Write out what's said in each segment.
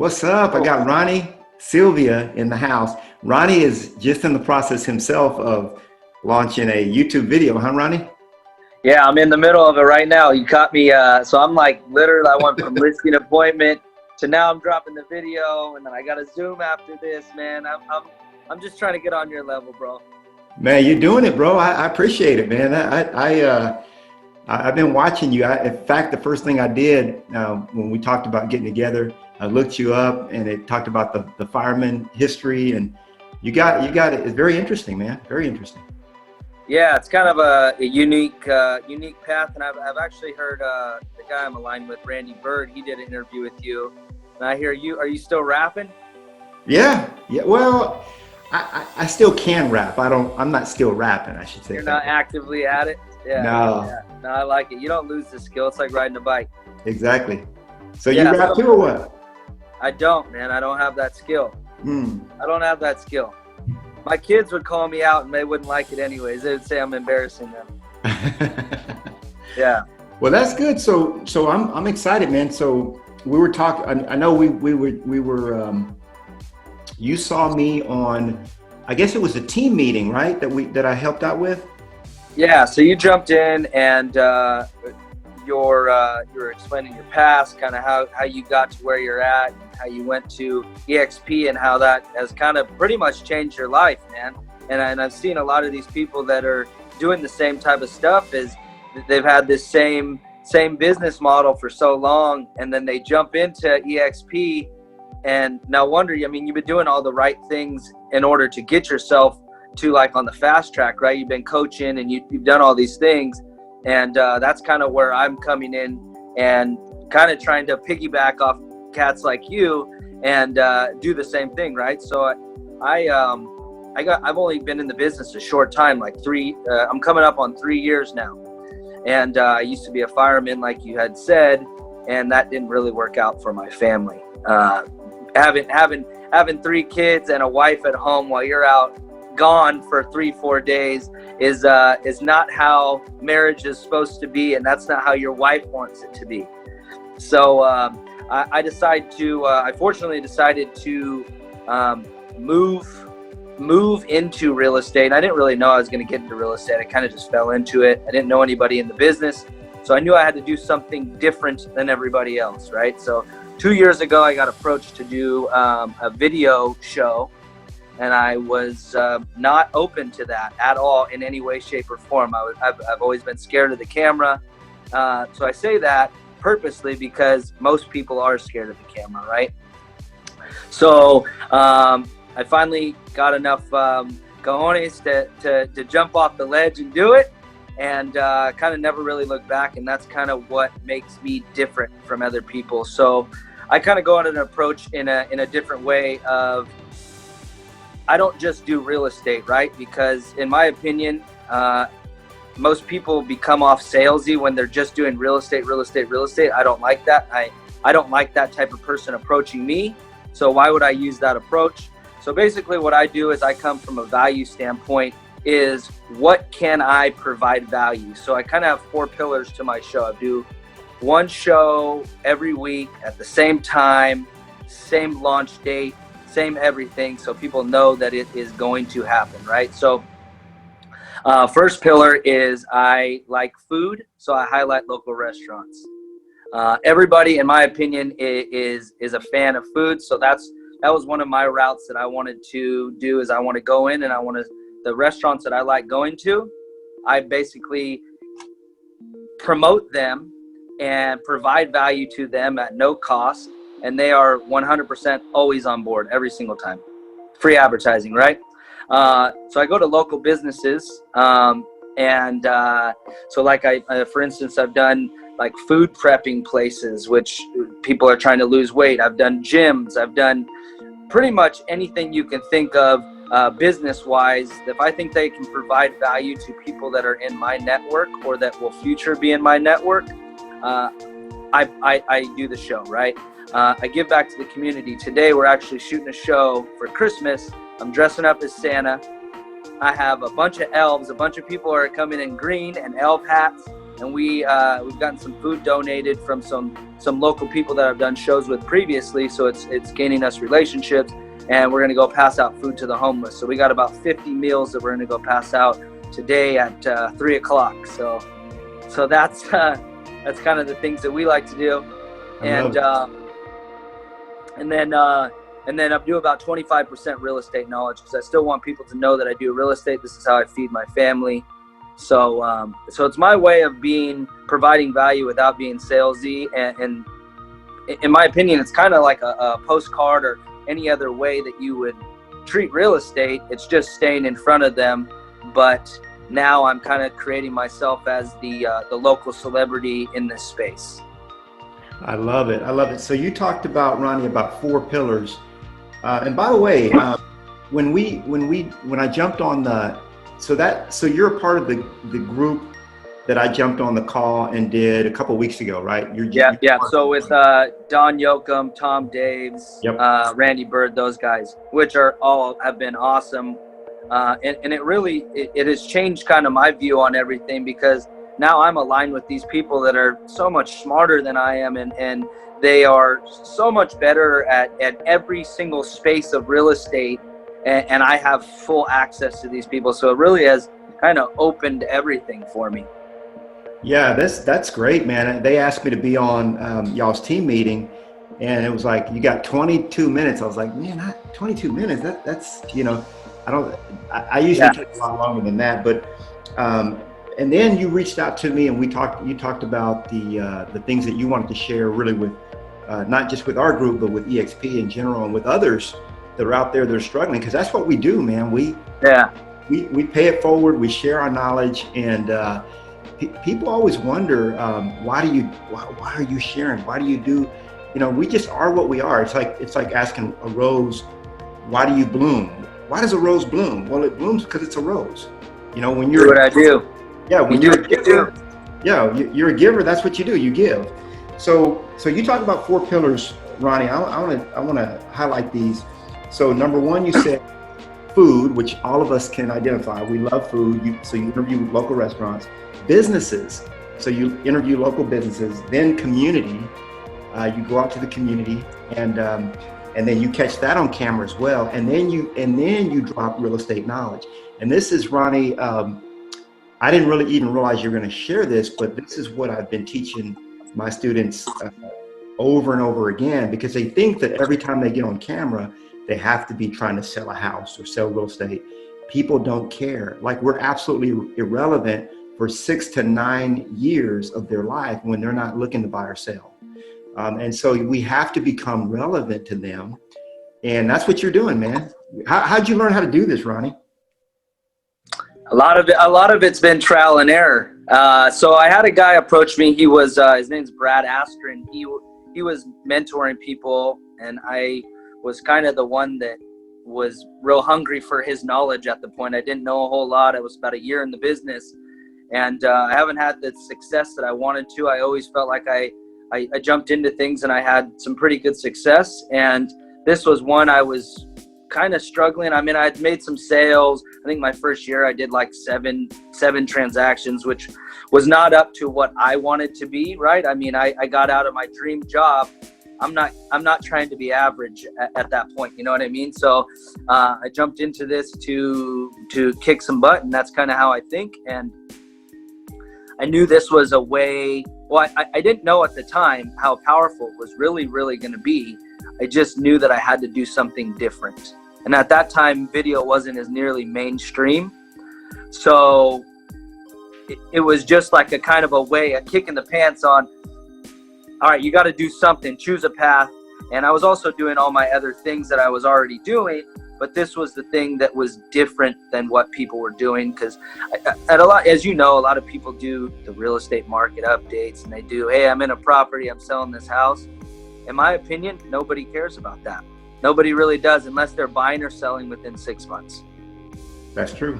What's up? I Cool. got Ronnie Sylvia in the house. Ronnie is just in the process himself of launching a YouTube video, huh, Ronnie? Yeah, I'm in the middle of it right now. You caught me. So I'm like, literally, I went from listing appointment to now I'm dropping the video, and then I got to Zoom after this, man. I'm just trying to get on your level, bro. Man, you're doing it, bro. I appreciate it, man. I've been watching you. In fact, the first thing I did when we talked about getting together, I looked you up, and it talked about the fireman history, and you got it. It's very interesting, man. Very interesting. Yeah, it's kind of a unique path, and I've actually heard the guy I'm aligned with, Randy Bird. He did an interview with you, and I hear you. Are you still rapping? Yeah. Well, I still can rap. I'm not still rapping, I should say. You're not actively at it. Yeah. No. Yeah. No, I like it. You don't lose the skill. It's like riding a bike. Exactly. So Yeah, you rap too or what? I don't, man. I don't have that skill. I don't have that skill. My kids would call me out and they wouldn't like it anyways. They would say I'm embarrassing them. Yeah. Well, that's good. So I'm excited, man. So we were talking. I know we were. You saw me on. I guess it was a team meeting, right? That I helped out with. Yeah. So you jumped in and you're explaining your past, kind of how you got to where you're at, and how you went to EXP, and how that has kind of pretty much changed your life, man. And I've seen a lot of these people that are doing the same type of stuff. Is they've had this same business model for so long, and then they jump into EXP, and no wonder. I mean, you've been doing all the right things in order to get yourself to like on the fast track, right? You've been coaching and you've done all these things. And that's kind of where I'm coming in and kind of trying to piggyback off cats like you and do the same thing, right? So I've only been in the business a short time, like I'm coming up on 3 years now. And I used to be a fireman, like you had said, and that didn't really work out for my family. Having 3 kids and a wife at home while you're out gone for 3-4 days is not how marriage is supposed to be, and that's not how your wife wants it to be. So I fortunately decided to move into real estate. I didn't really know I was going to get into real estate. I kind of just fell into it. I didn't know anybody in the business, so I knew I had to do something different than everybody else, right? So 2 years ago, I got approached to do a video show. And I was not open to that at all in any way, shape, or form. I've always been scared of the camera. So I say that purposely because most people are scared of the camera, right? So I finally got enough cojones to jump off the ledge and do it, and kind of never really look back. And that's kind of what makes me different from other people. So I kind of go on an approach in a different way of, I don't just do real estate, right? Because in my opinion, most people become off salesy when they're just doing real estate. I don't like that. I don't like that type of person approaching me. So why would I use that approach? So basically what I do is I come from a value standpoint, is what can I provide value? So I kind of have 4 pillars to my show. I do 1 show every week at the same time, same launch date, same everything, so people know that it is going to happen, right? So first pillar is I like food, so I highlight local restaurants. Everybody, in my opinion, is a fan of food, so that was one of my routes that I wanted to do. Is I want to go in and the restaurants that I like going to, I basically promote them and provide value to them at no cost. And they are 100% always on board every single time. Free advertising, right? So I go to local businesses, and so like for instance, I've done like food prepping places, which people are trying to lose weight. I've done gyms. I've done pretty much anything you can think of business-wise. If I think they can provide value to people that are in my network or that will future be in my network, I do the show, right? I give back to the community. Today, we're actually shooting a show for Christmas. I'm dressing up as Santa. I have a bunch of elves. A bunch of people are coming in green and elf hats. and we've gotten some food donated from some local people that I've done shows with previously. So it's gaining us relationships, and we're gonna go pass out food to the homeless. So we got about 50 meals that we're gonna go pass out today at 3 o'clock. So that's kind of the things that we like to do, and then I do about 25% real estate knowledge, because I still want people to know that I do real estate. This is how I feed my family. So it's my way of providing value without being salesy. And in my opinion, it's kind of like a postcard or any other way that you would treat real estate. It's just staying in front of them. But now I'm kind of creating myself as the local celebrity in this space. I love it. I love it. So you talked about, Ronnie, about 4 pillars. And by the way, when I jumped on so you're a part of the group that I jumped on the call and did a couple of weeks ago, right? Yeah. So with Don Yoakum, Tom Daves, yep. Randy Bird, those guys, which have been awesome. And it has changed kind of my view on everything, because now I'm aligned with these people that are so much smarter than I am, and they are so much better at every single space of real estate, and I have full access to these people. So it really has kind of opened everything for me. Yeah, that's great, man. They asked me to be on y'all's team meeting, and it was like, you got 22 minutes. I was like, man, 22 minutes. That's I usually take a lot longer than that, but and then you reached out to me, and you talked about the things that you wanted to share, really, with not just with our group, but with EXP in general, and with others that are out there that are struggling, because that's what we do, man. We pay it forward. We share our knowledge, and people always wonder, why are you sharing? Why do you do? We just are what we are. It's like asking a rose, why do you bloom? Why does a rose bloom? Well, it blooms because it's a rose. When you're what I do. Yeah, when you're a giver, you're a giver. That's what you do. You give. So you talk about 4 pillars, Ronnie. I want to highlight these. So number 1, you said food, which all of us can identify. We love food. So you interview local restaurants. Businesses. So you interview local businesses. Then community. You go out to the community, and then you catch that on camera as well. And then you drop real estate knowledge. And this is, Ronnie. I didn't really even realize you're going to share this, but this is what I've been teaching my students over and over again, because they think that every time they get on camera, they have to be trying to sell a house or sell real estate. People don't care. Like, we're absolutely irrelevant for 6 to 9 years of their life when they're not looking to buy or sell. And so we have to become relevant to them. And that's what you're doing, man. How'd you learn how to do this, Ronnie? A lot of it's been trial and error. So I had a guy approach me. He was his name's Brad Astron. He was mentoring people, and I was kind of the one that was real hungry for his knowledge at the point. I didn't know a whole lot. I was about a year in the business, and I haven't had the success that I wanted to. I always felt like I jumped into things and I had some pretty good success, and this was one I was kind of struggling. I mean, I'd made some sales. I think my first year I did like seven transactions, which was not up to what I wanted to be, right? I mean, I got out of my dream job. I'm not trying to be average at that point, you know what I mean? So I jumped into this to kick some butt, and that's kind of how I think. And I knew this was a way. Well, I didn't know at the time how powerful it was really going to be. I just knew that I had to do something different. And at that time, video wasn't as nearly mainstream. So it was just like a kind of a way, a kick in the pants on, all right, you got to do something, choose a path. And I was also doing all my other things that I was already doing, but this was the thing that was different than what people were doing. Because as you know, a lot of people do the real estate market updates, and they do, hey, I'm in a property, I'm selling this house. In my opinion, nobody cares about that. Nobody really does, unless they're buying or selling within 6 months. That's true.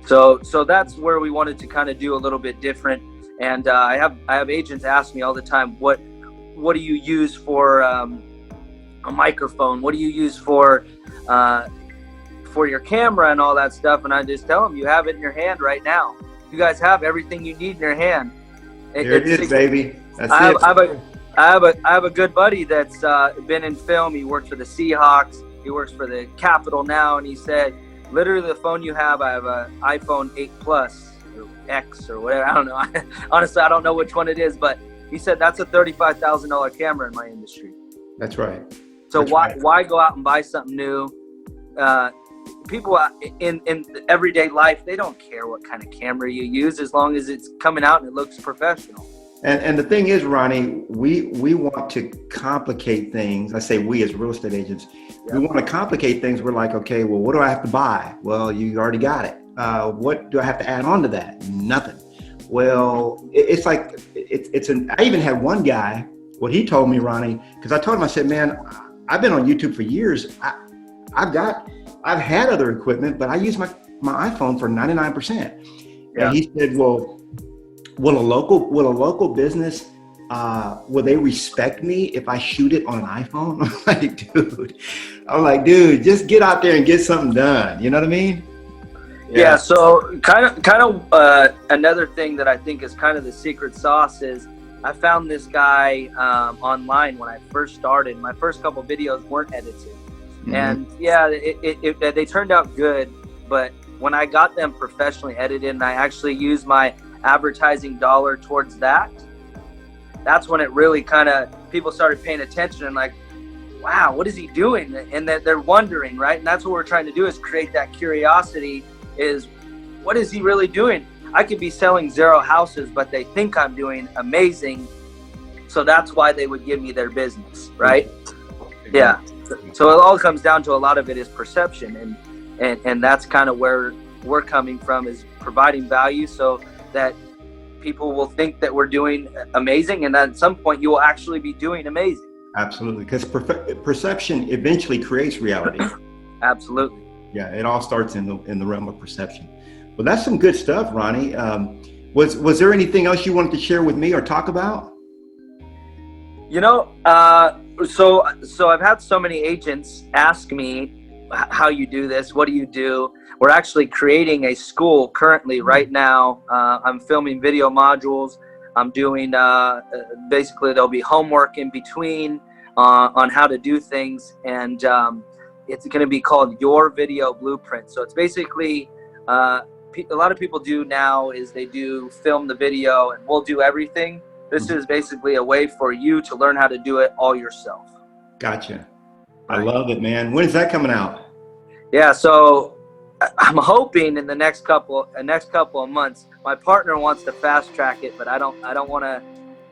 So that's where we wanted to kind of do a little bit different. And I have agents ask me all the time, what do you use for a microphone? What do you use for your camera and all that stuff? And I just tell them, you have it in your hand right now. You guys have everything you need in your hand. There it is, baby. That's I it. I have a good buddy that's been in film. He works for the Seahawks. He works for the Capitol now, and he said, literally, the phone you have, I have an iPhone 8 Plus or X or whatever. I don't know. Honestly, I don't know which one it is, but he said that's a $35,000 camera in my industry. That's right. So That's why go out and buy something new? People in everyday life, they don't care what kind of camera you use as long as it's coming out and it looks professional. And the thing is, Ronnie, we want to complicate things. I say we as real estate agents, we want to complicate things. We're like, okay, well, what do I have to buy? Well, you already got it. What do I have to add on to that? Nothing. Well, it's like, I even had one guy, what he told me, Ronnie, because I told him, I said, man, I've been on YouTube for years. I've had other equipment, but I use my iPhone for 99%. Yeah. And he said, well, will a local business, will they respect me if I shoot it on an iPhone? I'm like, dude, just get out there and get something done. You know what I mean? Yeah. So kind of another thing that I think is kind of the secret sauce is I found this guy online when I first started. My first couple videos weren't edited. Mm-hmm. And yeah, they turned out good, but when I got them professionally edited and I actually used my advertising dollar towards that, that's when it really kind of, people started paying attention and like, wow, what is he doing? And that they're wondering, right? And that's what we're trying to do, is create that curiosity, is what is he really doing? I could be selling 0 houses, but they think I'm doing amazing. So that's why they would give me their business, right? Yeah. So it all comes down to, a lot of it is perception, and that's kind of where we're coming from, is providing value so that people will think that we're doing amazing, and at some point you will actually be doing amazing. Absolutely, because perception eventually creates reality. Absolutely. Yeah, it all starts in the realm of perception. Well, that's some good stuff, Ronnie. Was there anything else you wanted to share with me or talk about? You know, so I've had so many agents ask me how you do this. What do you do? We're actually creating a school currently right now. I'm filming video modules. I'm doing basically there'll be homework in between on how to do things, and it's going to be called Your Video Blueprint. So it's basically a lot of people do now is they do film the video and we'll do everything. This is basically a way for you to learn how to do it all yourself. Gotcha. I love it, man. When is that coming out? Yeah, so I'm hoping in the next couple of months. My partner wants to fast track it, but I don't want to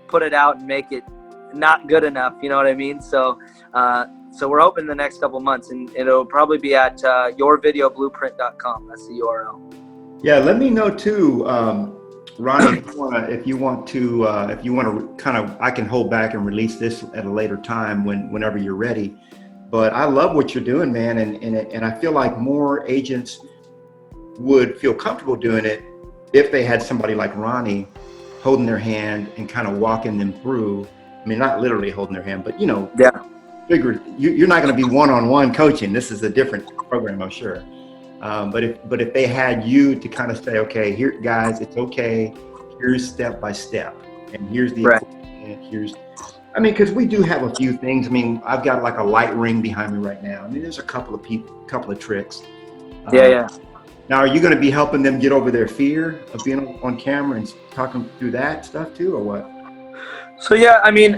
put it out and make it not good enough. You know what I mean? So we're hoping the next couple of months, and it'll probably be at yourvideoblueprint.com. That's the URL. Yeah, let me know too, Ronnie, if you want to kind of, I can hold back and release this at a later time whenever you're ready. But I love what you're doing, man, and I feel like more agents would feel comfortable doing it if they had somebody like Ronnie holding their hand and kind of walking them through. I mean, not literally holding their hand, but figure you're not going to be one-on-one coaching. This is a different program, I'm sure. But if they had you to kind of say, okay, here, guys, it's okay. Here's step by step, and here's the equipment. I mean, because we do have a few things. I mean, I've got like a light ring behind me right now. I mean, there's a couple of tricks. Yeah. Now, are you going to be helping them get over their fear of being on camera and talking through that stuff too, or what? So yeah, I mean,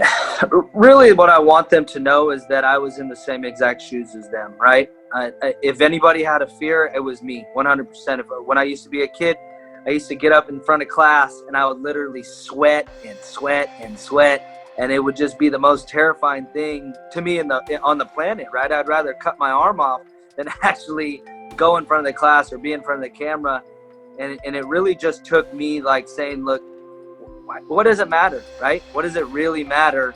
really what I want them to know is that I was in the same exact shoes as them, right? If anybody had a fear, it was me, 100%. When I used to be a kid, I used to get up in front of class and I would literally sweat, and it would just be the most terrifying thing to me on the planet, right? I'd rather cut my arm off than actually go in front of the class or be in front of the camera. And it really just took me like saying, look, what does it matter, right? What does it really matter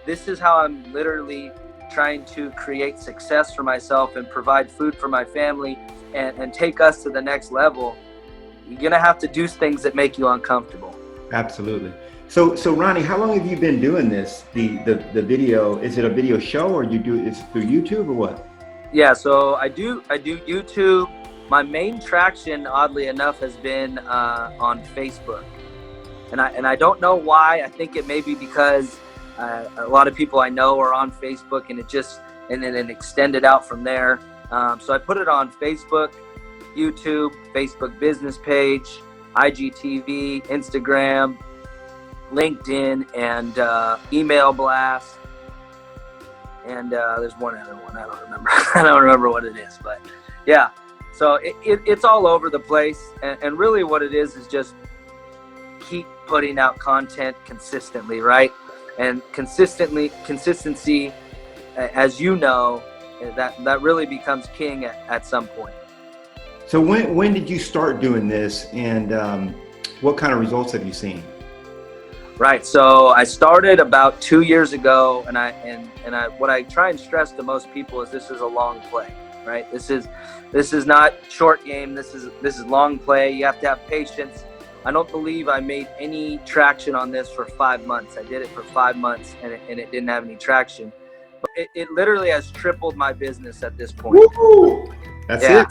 this is how I'm literally trying to create success for myself and provide food for my family and take us to the next level. You're going to have to do things that make you uncomfortable. Absolutely. So Ronnie, how long have you been doing this? The video, is it a video show, or it's through YouTube or what? Yeah, so I do YouTube. My main traction, oddly enough, has been on Facebook. and I don't know why. I think it may be because a lot of people I know are on Facebook, and then it extended out from there. So I put it on Facebook, YouTube, Facebook business page, IGTV, Instagram, LinkedIn, and email blast. And there's one other one. I don't remember. I don't remember what it is, but yeah. So it's all over the place. And really what it is just keep putting out content consistently, right? And consistency, as you know, that really becomes king at some point. So when did you start doing this, and what kind of results have you seen? Right. So I started about 2 years ago, and what I try and stress to most people is this is a long play, right? This is not short game. This is long play. You have to have patience. I don't believe I made any traction on this for 5 months. I did it for 5 months, and it didn't have any traction. But it literally has tripled my business at this point. Woo! That's it.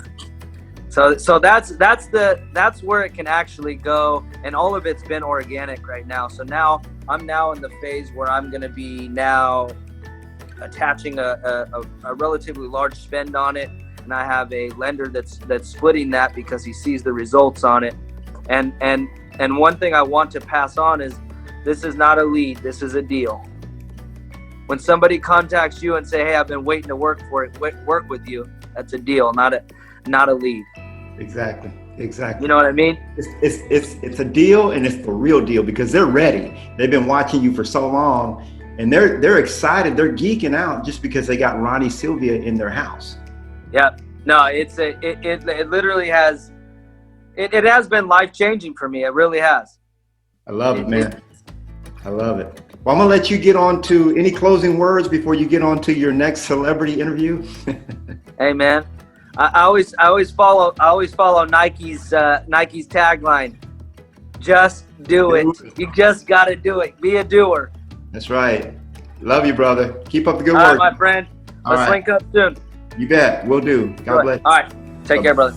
So that's where it can actually go, and all of it's been organic right now. So now I'm in the phase where I'm going to be now attaching a relatively large spend on it, and I have a lender that's splitting that because he sees the results on it. And one thing I want to pass on is this is not a lead, this is a deal. When somebody contacts you and say, "Hey, I've been waiting to work with you," that's a deal, not a lead. Exactly. You know what I mean? It's a deal, and it's the real deal because they're ready. They've been watching you for so long, and they're excited. They're geeking out just because they got Ronnie Sylvia in their house. Yeah. No, it literally has. It has been life-changing for me. It really has. I love it, man. I love it. Well, I'm gonna let you get on to any closing words before you get on to your next celebrity interview. Hey, man. I always follow Nike's tagline. Just do it. You just got to do it. Be a doer. That's right. Love you, brother. Keep up the good All work. right, my friend. Let's link up soon. You bet. We'll do. God bless. All right. Take care, brother.